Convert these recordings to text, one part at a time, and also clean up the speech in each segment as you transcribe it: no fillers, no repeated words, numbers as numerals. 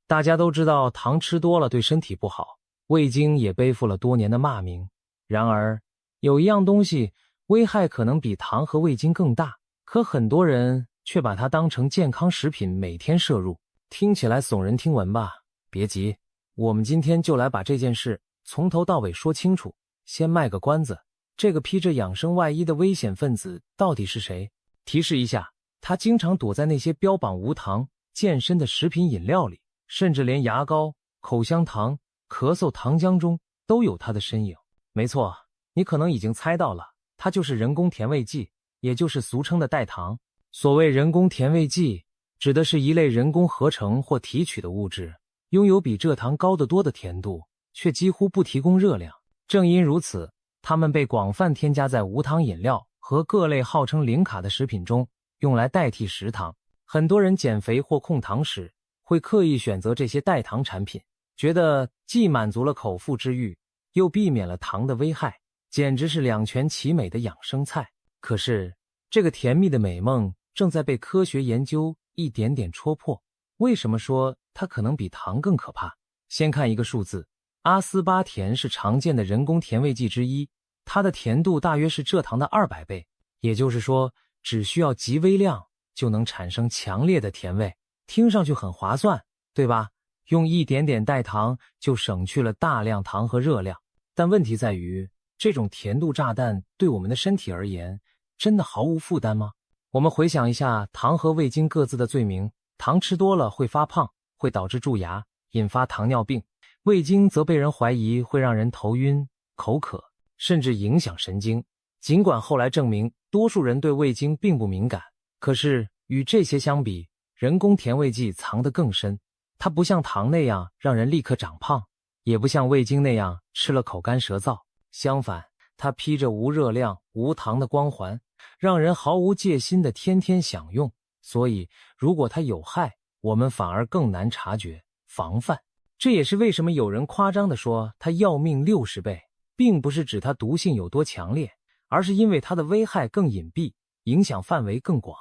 大家都知道糖吃多了对身体不好，味精也背负了多年的骂名。然而，有一样东西危害可能比糖和味精更大，可很多人却把它当成健康食品每天摄入。听起来耸人听闻吧？别急，我们今天就来把这件事从头到尾说清楚。先卖个关子，这个披着养生外衣的危险分子到底是谁？提示一下，他经常躲在那些标榜无糖、健身的食品饮料里，甚至连牙膏、口香糖、咳嗽糖浆中都有他的身影。没错，你可能已经猜到了，它就是人工甜味剂，也就是俗称的代糖。所谓人工甜味剂，指的是一类人工合成或提取的物质，拥有比蔗糖高得多的甜度，却几乎不提供热量。正因如此，它们被广泛添加在无糖饮料和各类号称零卡的食品中，用来代替食糖。很多人减肥或控糖时，会刻意选择这些代糖产品，觉得既满足了口腹之欲，又避免了糖的危害，简直是两全其美的养生菜。可是，这个甜蜜的美梦正在被科学研究一点点戳破。为什么说它可能比糖更可怕？先看一个数字，阿斯巴甜是常见的人工甜味剂之一，它的甜度大约是蔗糖的200倍，也就是说，只需要极微量就能产生强烈的甜味，听上去很划算，对吧？用一点点代糖就省去了大量糖和热量。但问题在于，这种甜度炸弹对我们的身体而言，真的毫无负担吗？我们回想一下糖和味精各自的罪名，糖吃多了会发胖，会导致蛀牙，引发糖尿病；味精则被人怀疑会让人头晕、口渴，甚至影响神经。尽管后来证明多数人对味精并不敏感，可是与这些相比，人工甜味剂藏得更深。它不像糖那样让人立刻长胖，也不像味精那样吃了口干舌燥。相反，它披着无热量、无糖的光环，让人毫无戒心的天天享用。所以，如果它有害，我们反而更难察觉、防范。这也是为什么有人夸张地说它要命60倍，并不是指它毒性有多强烈，而是因为它的危害更隐蔽，影响范围更广。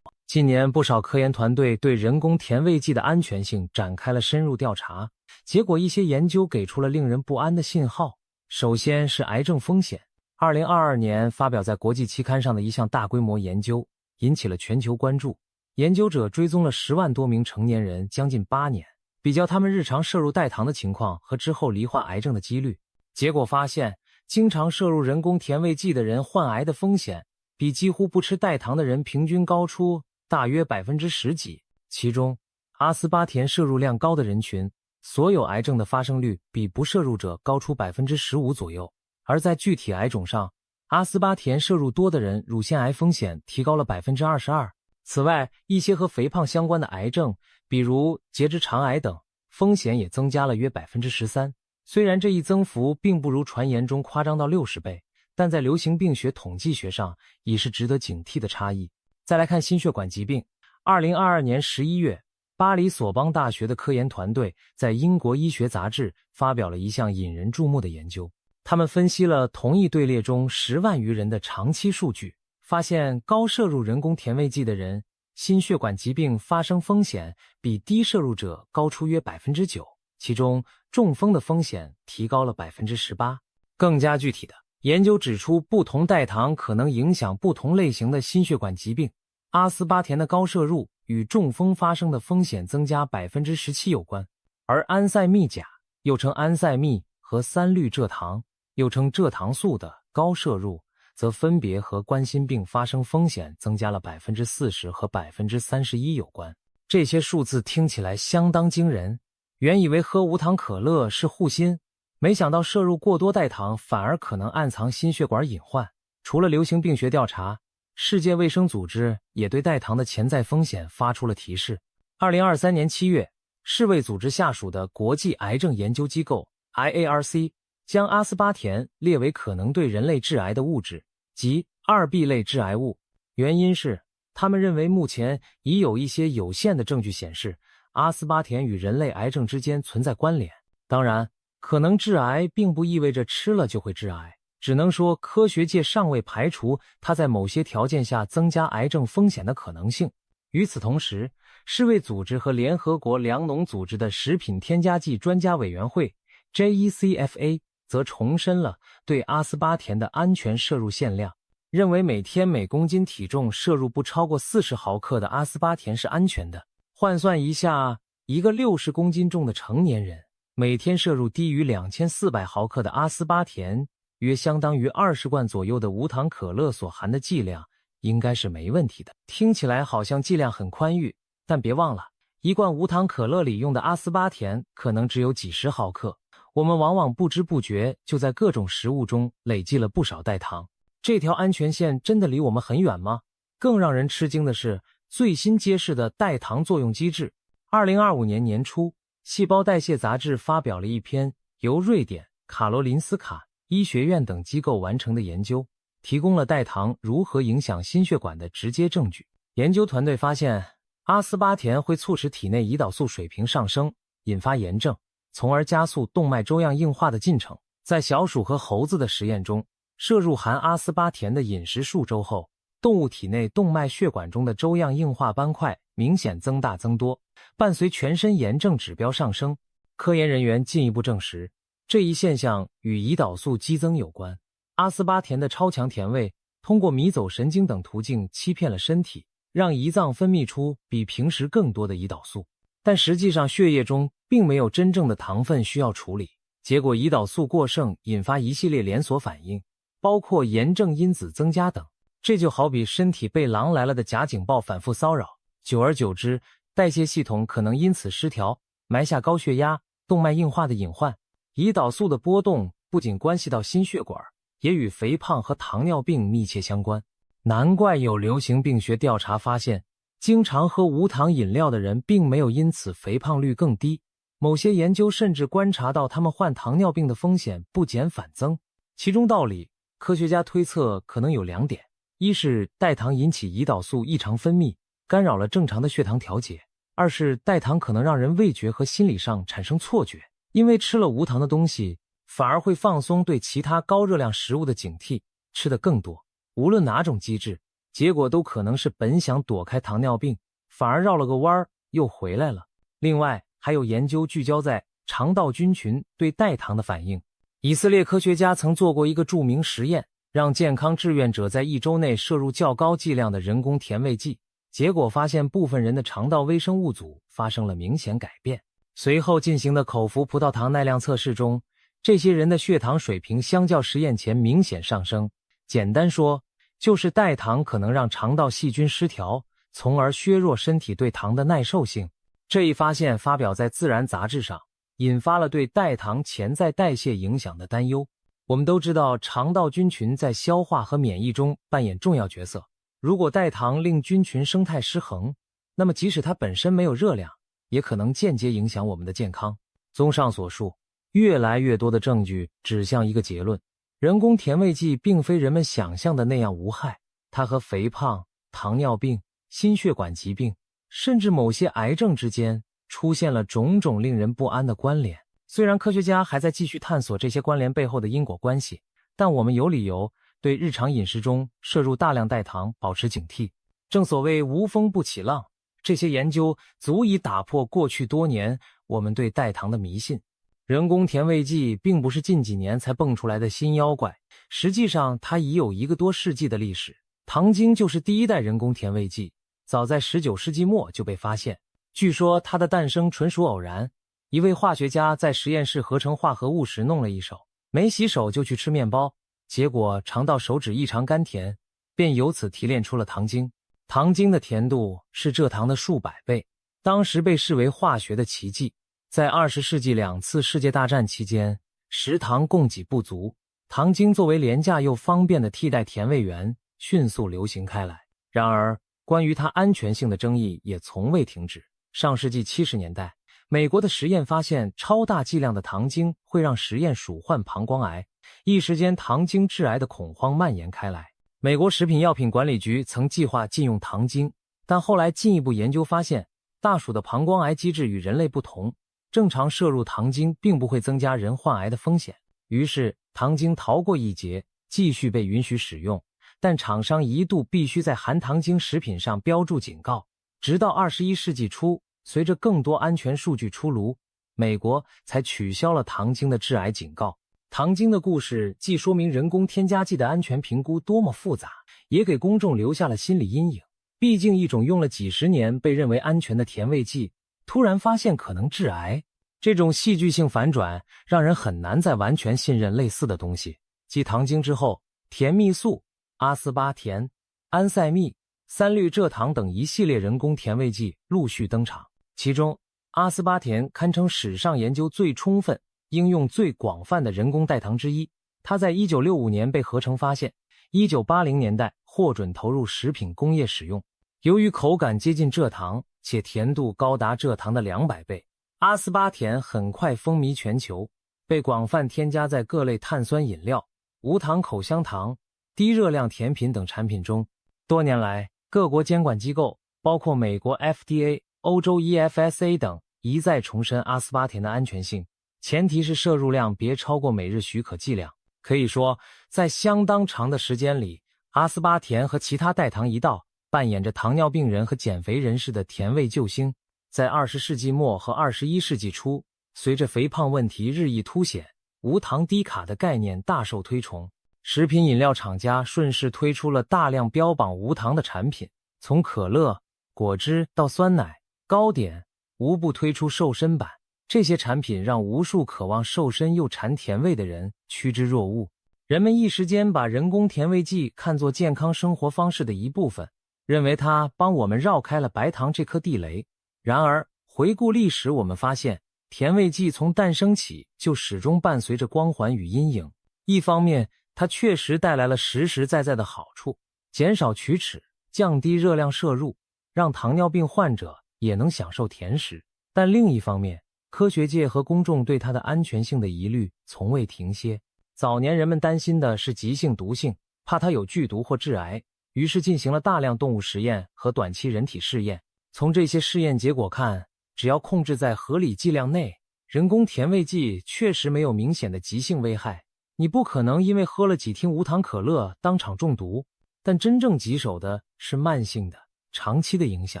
近年，不少科研团队对人工甜味剂的安全性展开了深入调查，结果一些研究给出了令人不安的信号。首先是癌症风险。2022年发表在国际期刊上的一项大规模研究，引起了全球关注。研究者追踪了10万多名成年人将近8年，比较他们日常摄入代糖的情况和之后罹患癌症的几率。结果发现，经常摄入人工甜味剂的人患癌的风险，比几乎不吃代糖的人平均高出大约10%几。其中，阿斯巴甜摄入量高的人群，所有癌症的发生率比不摄入者高出15%左右。而在具体癌种上，阿斯巴甜摄入多的人乳腺癌风险提高了22%。此外，一些和肥胖相关的癌症，比如结直肠癌等，风险也增加了约13%。虽然这一增幅并不如传言中夸张到60倍，但在流行病学统计学上已是值得警惕的差异。再来看心血管疾病。2022年11月，巴黎索邦大学的科研团队在英国医学杂志发表了一项引人注目的研究。他们分析了同一队列中10万余人的长期数据，发现高摄入人工甜味剂的人，心血管疾病发生风险比低摄入者高出约9%，其中中风的风险提高了18%。更加具体的，研究指出，不同代糖可能影响不同类型的心血管疾病。阿斯巴甜的高摄入与中风发生的风险增加17%有关，而安赛蜜钾，又称安赛蜜和3氯蔗糖，又称蔗糖素的高摄入，则分别和冠心病发生风险增加了40%和31%有关。这些数字听起来相当惊人，原以为喝无糖可乐是护心，没想到摄入过多代糖反而可能暗藏心血管隐患。除了流行病学调查，世界卫生组织也对代糖的潜在风险发出了提示。2023年7月，世卫组织下属的国际癌症研究机构 IARC 将阿斯巴甜列为可能对人类致癌的物质，即2B 类致癌物。原因是他们认为目前已有一些有限的证据显示阿斯巴甜与人类癌症之间存在关联。当然，可能致癌并不意味着吃了就会致癌，只能说科学界尚未排除它在某些条件下增加癌症风险的可能性。与此同时，世卫组织和联合国粮农组织的食品添加剂专家委员会 JECFA 则重申了对阿斯巴甜的安全摄入限量，认为每天每公斤体重摄入不超过40毫克的阿斯巴甜是安全的。换算一下，一个60公斤重的成年人每天摄入低于2400毫克的阿斯巴甜，约相当于20罐左右的无糖可乐所含的剂量，应该是没问题的。听起来好像剂量很宽裕，但别忘了，一罐无糖可乐里用的阿斯巴甜可能只有几十毫克，我们往往不知不觉就在各种食物中累积了不少代糖。这条安全线真的离我们很远吗？更让人吃惊的是最新揭示的代糖作用机制。2025年年初，细胞代谢杂志发表了一篇由瑞典、卡罗林斯卡医学院等机构完成的研究，提供了代糖如何影响心血管的直接证据。研究团队发现，阿斯巴甜会促使体内胰岛素水平上升，引发炎症，从而加速动脉粥样硬化的进程。在小鼠和猴子的实验中，摄入含阿斯巴甜的饮食数周后，动物体内动脉血管中的粥样硬化斑块明显增大增多，伴随全身炎症指标上升。科研人员进一步证实，这一现象与胰岛素激增有关。阿斯巴甜的超强甜味通过迷走神经等途径欺骗了身体，让胰脏分泌出比平时更多的胰岛素，但实际上血液中并没有真正的糖分需要处理，结果胰岛素过剩引发一系列连锁反应，包括炎症因子增加等。这就好比身体被狼来了的假警报反复骚扰，久而久之，代谢系统可能因此失调，埋下高血压、动脉硬化的隐患。胰岛素的波动不仅关系到心血管，也与肥胖和糖尿病密切相关。难怪有流行病学调查发现，经常喝无糖饮料的人并没有因此肥胖率更低，某些研究甚至观察到他们患糖尿病的风险不减反增。其中道理，科学家推测可能有2点。一是代糖引起胰岛素异常分泌，干扰了正常的血糖调节；二是代糖可能让人味觉和心理上产生错觉，因为吃了无糖的东西，反而会放松对其他高热量食物的警惕，吃得更多。无论哪种机制，结果都可能是本想躲开糖尿病，反而绕了个弯又回来了。另外，还有研究聚焦在肠道菌群对代糖的反应。以色列科学家曾做过一个著名实验，让健康志愿者在1周内摄入较高剂量的人工甜味剂，结果发现部分人的肠道微生物组发生了明显改变。随后进行的口服葡萄糖耐量测试中，这些人的血糖水平相较实验前明显上升。简单说，就是代糖可能让肠道细菌失调，从而削弱身体对糖的耐受性。这一发现发表在《自然》杂志上，引发了对代糖潜在代谢影响的担忧。我们都知道，肠道菌群在消化和免疫中扮演重要角色。如果代糖令菌群生态失衡，那么即使它本身没有热量，也可能间接影响我们的健康。综上所述，越来越多的证据指向一个结论：人工甜味剂并非人们想象的那样无害，它和肥胖、糖尿病、心血管疾病，甚至某些癌症之间出现了种种令人不安的关联。虽然科学家还在继续探索这些关联背后的因果关系，但我们有理由对日常饮食中摄入大量代糖保持警惕。正所谓无风不起浪，这些研究足以打破过去多年我们对代糖的迷信。人工甜味剂并不是近几年才蹦出来的新妖怪，实际上它已有1个多世纪的历史。糖精就是第1代人工甜味剂，早在19世纪末就被发现。据说它的诞生纯属偶然，一位化学家在实验室合成化合物时弄了一手，没洗手就去吃面包，结果尝到手指异常甘甜，便由此提炼出了糖精。糖精的甜度是蔗糖的数百倍，当时被视为化学的奇迹。在20世纪2次世界大战期间，食糖供给不足，糖精作为廉价又方便的替代甜味源，迅速流行开来。然而，关于它安全性的争议也从未停止。上世纪70年代，美国的实验发现超大剂量的糖精会让实验鼠患膀胱癌，一时间糖精致癌的恐慌蔓延开来。美国食品药品管理局曾计划禁用糖精，但后来进一步研究发现，大鼠的膀胱癌机制与人类不同，正常摄入糖精并不会增加人患癌的风险。于是糖精逃过一劫，继续被允许使用，但厂商一度必须在含糖精食品上标注警告，直到21世纪初，随着更多安全数据出炉，美国才取消了糖精的致癌警告。糖精的故事既说明人工添加剂的安全评估多么复杂，也给公众留下了心理阴影。毕竟一种用了几十年被认为安全的甜味剂，突然发现可能致癌，这种戏剧性反转让人很难再完全信任类似的东西。继糖精之后，甜蜜素、阿斯巴甜、安赛蜜、三氯蔗糖等一系列人工甜味剂陆续登场，其中阿斯巴甜堪称史上研究最充分、应用最广泛的人工代糖之一。它在1965年被合成发现，1980年代获准投入食品工业使用。由于口感接近蔗糖，且甜度高达蔗糖的200倍，阿斯巴甜很快风靡全球，被广泛添加在各类碳酸饮料、无糖口香糖、低热量甜品等产品中。多年来，各国监管机构，包括美国 FDA、欧洲 EFSA 等，一再重申阿斯巴甜的安全性，前提是摄入量别超过每日许可剂量。可以说，在相当长的时间里，阿斯巴甜和其他代糖一道扮演着糖尿病人和减肥人士的甜味救星。在20世纪末和21世纪初，随着肥胖问题日益凸显，无糖低卡的概念大受推崇，食品饮料厂家顺势推出了大量标榜无糖的产品，从可乐、果汁到酸奶、糕点，无不推出瘦身版。这些产品让无数渴望瘦身又馋甜味的人趋之若鹜。人们一时间把人工甜味剂看作健康生活方式的一部分，认为它帮我们绕开了白糖这颗地雷。然而，回顾历史，我们发现甜味剂从诞生起就始终伴随着光环与阴影。一方面，它确实带来了实实在在的好处，减少龋齿，降低热量摄入，让糖尿病患者也能享受甜食。但另一方面，科学界和公众对它的安全性的疑虑从未停歇。早年人们担心的是急性毒性，怕它有剧毒或致癌，于是进行了大量动物实验和短期人体试验。从这些试验结果看，只要控制在合理剂量内，人工甜味剂确实没有明显的急性危害。你不可能因为喝了几听无糖可乐当场中毒，但真正棘手的是慢性的、长期的影响，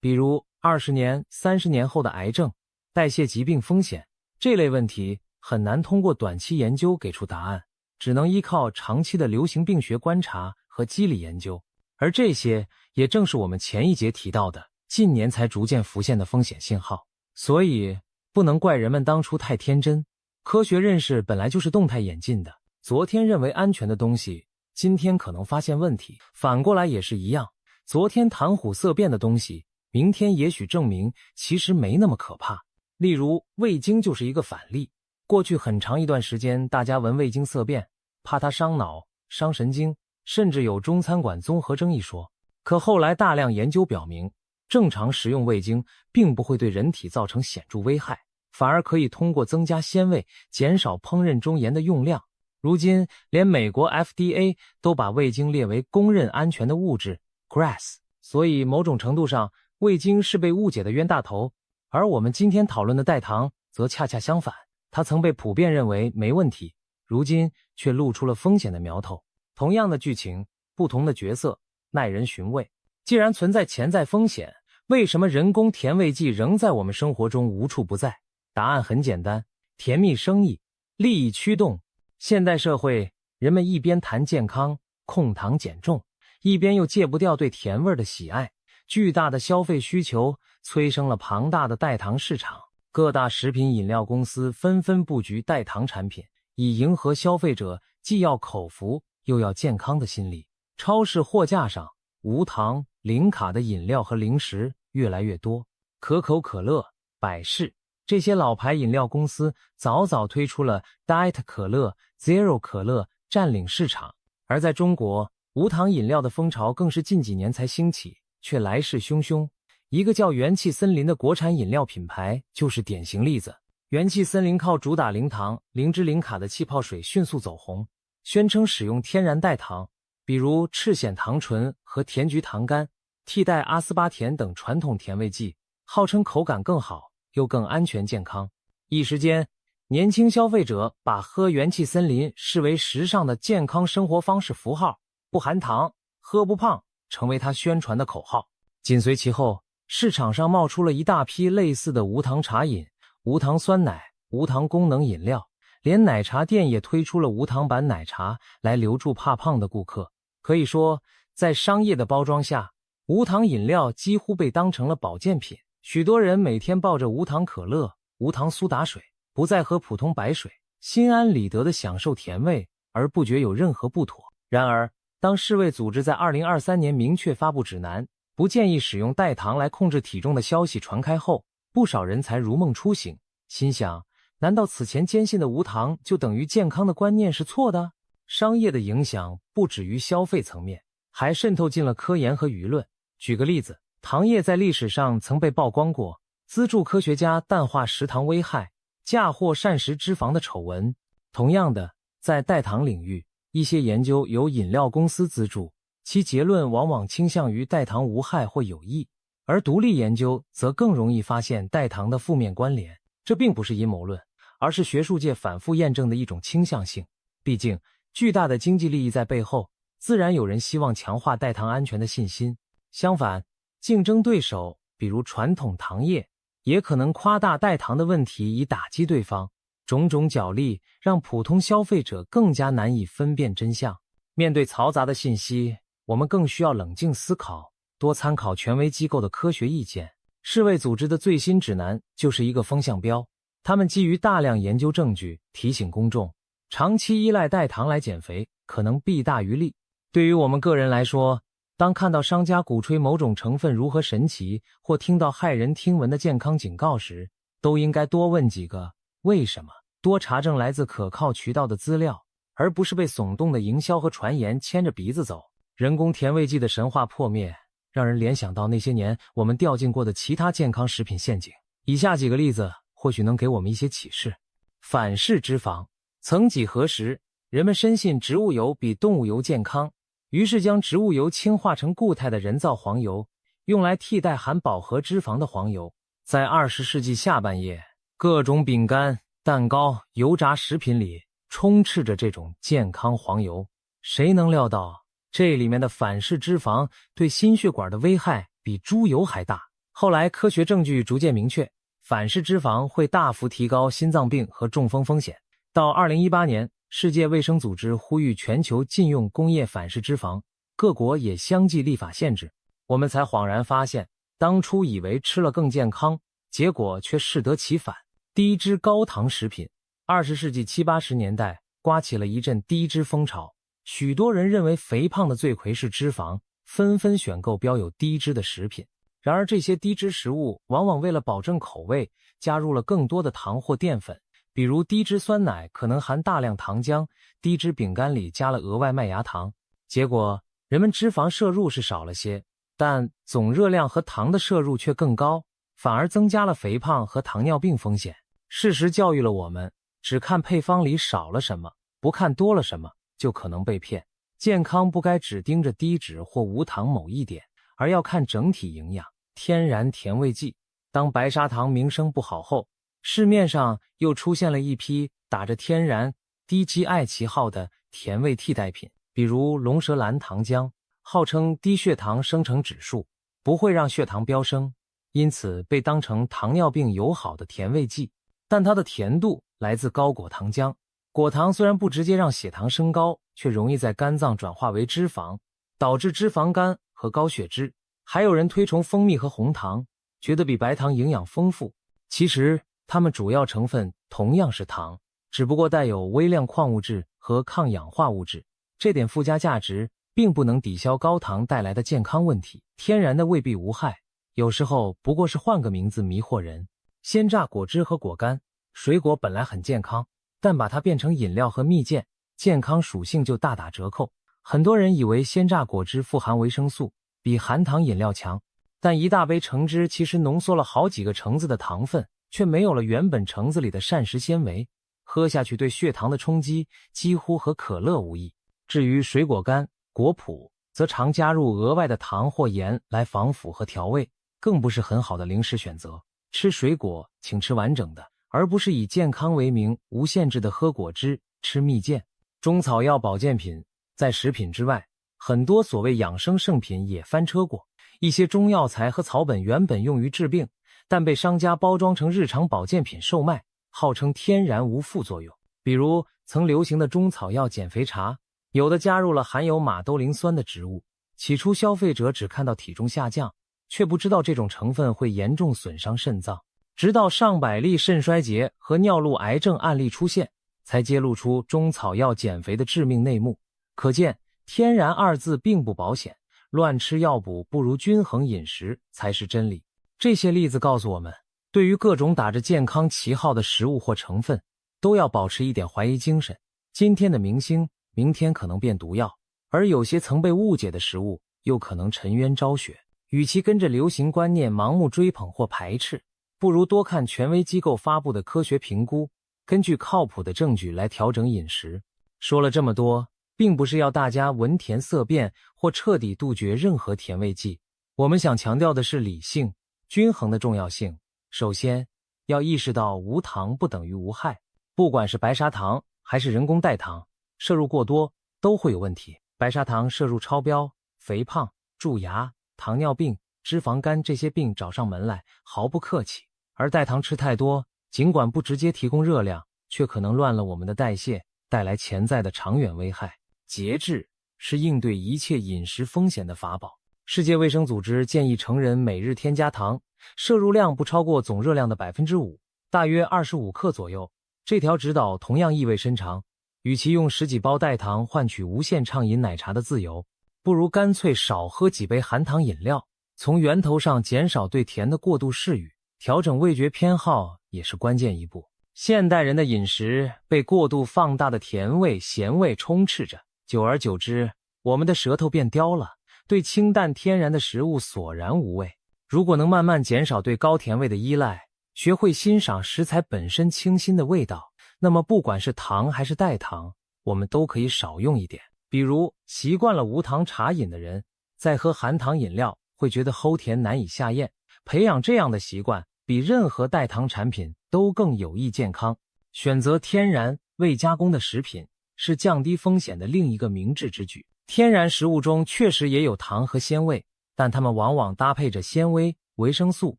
比如20年、30年后的癌症、代谢疾病风险。这类问题很难通过短期研究给出答案，只能依靠长期的流行病学观察和机理研究。而这些也正是我们前一节提到的近年才逐渐浮现的风险信号。所以不能怪人们当初太天真，科学认识本来就是动态演进的，昨天认为安全的东西，今天可能发现问题，反过来也是一样，昨天谈虎色变的东西，明天也许证明其实没那么可怕。例如味精就是一个反例，过去很长一段时间大家闻味精色变，怕它伤脑、伤神经，甚至有中餐馆综合征一说。可后来大量研究表明，正常食用味精并不会对人体造成显著危害，反而可以通过增加鲜味，减少烹饪中盐的用量。如今连美国 FDA 都把味精列为公认安全的物质 GRAS， 所以某种程度上，味精是被误解的冤大头。而我们今天讨论的代糖则恰恰相反，它曾被普遍认为没问题，如今却露出了风险的苗头。同样的剧情，不同的角色，耐人寻味。既然存在潜在风险，为什么人工甜味剂仍在我们生活中无处不在？答案很简单，甜蜜生意，利益驱动。现代社会，人们一边谈健康、控糖减重，一边又戒不掉对甜味的喜爱。巨大的消费需求催生了庞大的代糖市场，各大食品饮料公司纷纷布局代糖产品，以迎合消费者既要口福又要健康的心理。超市货架上无糖、零卡的饮料和零食越来越多，可口可乐、百事这些老牌饮料公司早早推出了 Diet 可乐、Zero 可乐，占领市场。而在中国，无糖饮料的风潮更是近几年才兴起，却来势汹汹。一个叫元气森林的国产饮料品牌就是典型例子。元气森林靠主打零糖、零脂零卡的气泡水迅速走红，宣称使用天然代糖，比如赤藓糖醇和甜菊糖苷，替代阿斯巴甜等传统甜味剂，号称口感更好又更安全健康。一时间，年轻消费者把喝元气森林视为时尚的健康生活方式符号，不含糖，喝不胖，成为他宣传的口号。紧随其后，市场上冒出了一大批类似的无糖茶饮、无糖酸奶、无糖功能饮料，连奶茶店也推出了无糖版奶茶来留住怕胖的顾客。可以说，在商业的包装下，无糖饮料几乎被当成了保健品。许多人每天抱着无糖可乐、无糖苏打水，不再喝普通白水，心安理得地享受甜味，而不觉有任何不妥。然而，当世卫组织在2023年明确发布指南，不建议使用代糖来控制体重的消息传开后，不少人才如梦初醒，心想，难道此前坚信的无糖就等于健康的观念是错的？商业的影响不止于消费层面，还渗透进了科研和舆论。举个例子，糖业在历史上曾被曝光过资助科学家淡化食糖危害、嫁祸膳食脂肪的丑闻。同样的，在代糖领域，一些研究由饮料公司资助，其结论往往倾向于代糖无害或有益，而独立研究则更容易发现代糖的负面关联。这并不是阴谋论，而是学术界反复验证的一种倾向性。毕竟，巨大的经济利益在背后，自然有人希望强化代糖安全的信心。相反，竞争对手，比如传统糖业，也可能夸大代糖的问题以打击对方。种种角力让普通消费者更加难以分辨真相。面对嘈杂的信息，我们更需要冷静思考，多参考权威机构的科学意见。世卫组织的最新指南就是一个风向标，他们基于大量研究证据，提醒公众，长期依赖代糖来减肥，可能弊大于利。对于我们个人来说，当看到商家鼓吹某种成分如何神奇，或听到骇人听闻的健康警告时，都应该多问几个为什么，多查证来自可靠渠道的资料，而不是被耸动的营销和传言牵着鼻子走。人工甜味剂的神话破灭，让人联想到那些年我们掉进过的其他健康食品陷阱。以下几个例子或许能给我们一些启示。反式脂肪。曾几何时，人们深信植物油比动物油健康，于是将植物油氢化成固态的人造黄油，用来替代含饱和脂肪的黄油。在20世纪下半叶，各种饼干、蛋糕、油炸食品里充斥着这种健康黄油。谁能料到，这里面的反式脂肪对心血管的危害比猪油还大？后来科学证据逐渐明确，反式脂肪会大幅提高心脏病和中风风险。到2018年，世界卫生组织呼吁全球禁用工业反式脂肪，各国也相继立法限制。我们才恍然发现，当初以为吃了更健康，结果却适得其反。低脂高糖食品。20世纪70、80年代刮起了一阵低脂风潮，许多人认为肥胖的罪魁是脂肪，纷纷选购标有低脂的食品。然而这些低脂食物往往为了保证口味，加入了更多的糖或淀粉，比如低脂酸奶可能含大量糖浆，低脂饼干里加了额外麦芽糖。结果人们脂肪摄入是少了些，但总热量和糖的摄入却更高，反而增加了肥胖和糖尿病风险。事实教育了我们，只看配方里少了什么，不看多了什么，就可能被骗。健康不该只盯着低脂或无糖某一点，而要看整体营养。天然甜味剂。当白砂糖名声不好后，市面上又出现了一批打着天然、低 GI 旗号的甜味替代品，比如龙舌兰糖浆，号称低血糖生成指数，不会让血糖飙升，因此被当成糖尿病友好的甜味剂。但它的甜度来自高果糖浆，果糖虽然不直接让血糖升高，却容易在肝脏转化为脂肪，导致脂肪肝和高血脂。还有人推崇蜂蜜和红糖，觉得比白糖营养丰富。其实它们主要成分同样是糖，只不过带有微量矿物质和抗氧化物质，这点附加价值并不能抵消高糖带来的健康问题。天然的未必无害，有时候不过是换个名字迷惑人。鲜榨果汁和果干。水果本来很健康，但把它变成饮料和蜜饯，健康属性就大打折扣。很多人以为鲜榨果汁富含维生素，比含糖饮料强，但一大杯橙汁其实浓缩了好几个橙子的糖分，却没有了原本橙子里的膳食纤维，喝下去对血糖的冲击几乎和可乐无异。至于水果干、果脯，则常加入额外的糖或盐来防腐和调味，更不是很好的零食选择。吃水果请吃完整的，而不是以健康为名无限制的喝果汁、吃蜜饯。中草药保健品。在食品之外，很多所谓养生圣品也翻车过，一些中药材和草本原本用于治病，但被商家包装成日常保健品售卖，号称天然无副作用。比如曾流行的中草药减肥茶，有的加入了含有马兜铃酸的植物。起初消费者只看到体重下降，却不知道这种成分会严重损伤肾脏。直到上百例肾衰竭和尿路癌症案例出现，才揭露出中草药减肥的致命内幕。可见天然二字并不保险，乱吃药补不如均衡饮食才是真理。这些例子告诉我们，对于各种打着健康旗号的食物或成分，都要保持一点怀疑精神。今天的明星，明天可能变毒药，而有些曾被误解的食物，又可能沉冤昭雪。与其跟着流行观念盲目追捧或排斥，不如多看权威机构发布的科学评估，根据靠谱的证据来调整饮食。说了这么多，并不是要大家闻甜色变或彻底杜绝任何甜味剂，我们想强调的是理性、均衡的重要性。首先，要意识到无糖不等于无害，不管是白砂糖还是人工代糖，摄入过多都会有问题。白砂糖摄入超标，肥胖、蛀牙、糖尿病、脂肪肝这些病找上门来，毫不客气。而代糖吃太多，尽管不直接提供热量，却可能乱了我们的代谢，带来潜在的长远危害。节制是应对一切饮食风险的法宝。世界卫生组织建议成人每日添加糖，摄入量不超过总热量的 5%， 大约25克左右。这条指导同样意味深长，与其用10几包代糖换取无限畅饮奶茶的自由，不如干脆少喝几杯含糖饮料，从源头上减少对甜的过度嗜欲。调整味觉偏好也是关键一步。现代人的饮食被过度放大的甜味、咸味充斥着，久而久之，我们的舌头变刁了，对清淡天然的食物索然无味。如果能慢慢减少对高甜味的依赖，学会欣赏食材本身清新的味道，那么不管是糖还是代糖，我们都可以少用一点。比如习惯了无糖茶饮的人，在喝含糖饮料会觉得齁甜难以下咽，培养这样的习惯比任何代糖产品都更有益健康。选择天然未加工的食品是降低风险的另一个明智之举。天然食物中确实也有糖和鲜味，但它们往往搭配着纤维、维生素、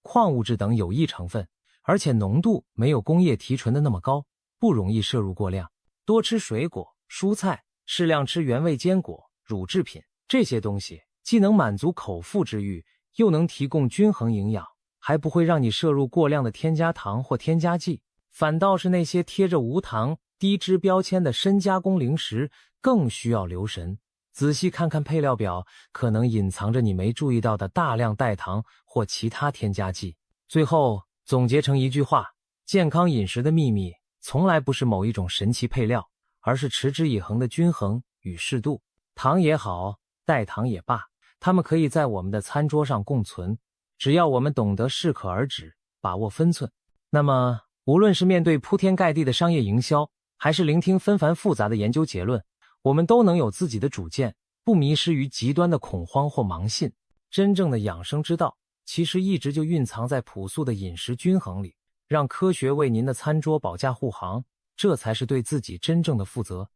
矿物质等有益成分，而且浓度没有工业提纯的那么高，不容易摄入过量。多吃水果、蔬菜，适量吃原味坚果、乳制品，这些东西既能满足口腹之欲，又能提供均衡营养，还不会让你摄入过量的添加糖或添加剂。反倒是那些贴着无糖、低脂标签的深加工零食更需要留神，仔细看看配料表，可能隐藏着你没注意到的大量代糖或其他添加剂。最后总结成一句话，健康饮食的秘密从来不是某一种神奇配料，而是持之以恒的均衡与适度。糖也好，代糖也罢，它们可以在我们的餐桌上共存，只要我们懂得适可而止，把握分寸。那么无论是面对铺天盖地的商业营销，还是聆听纷繁复杂的研究结论，我们都能有自己的主见，不迷失于极端的恐慌或盲信。真正的养生之道其实一直就蕴藏在朴素的饮食均衡里，让科学为您的餐桌保驾护航，这才是对自己真正的负责。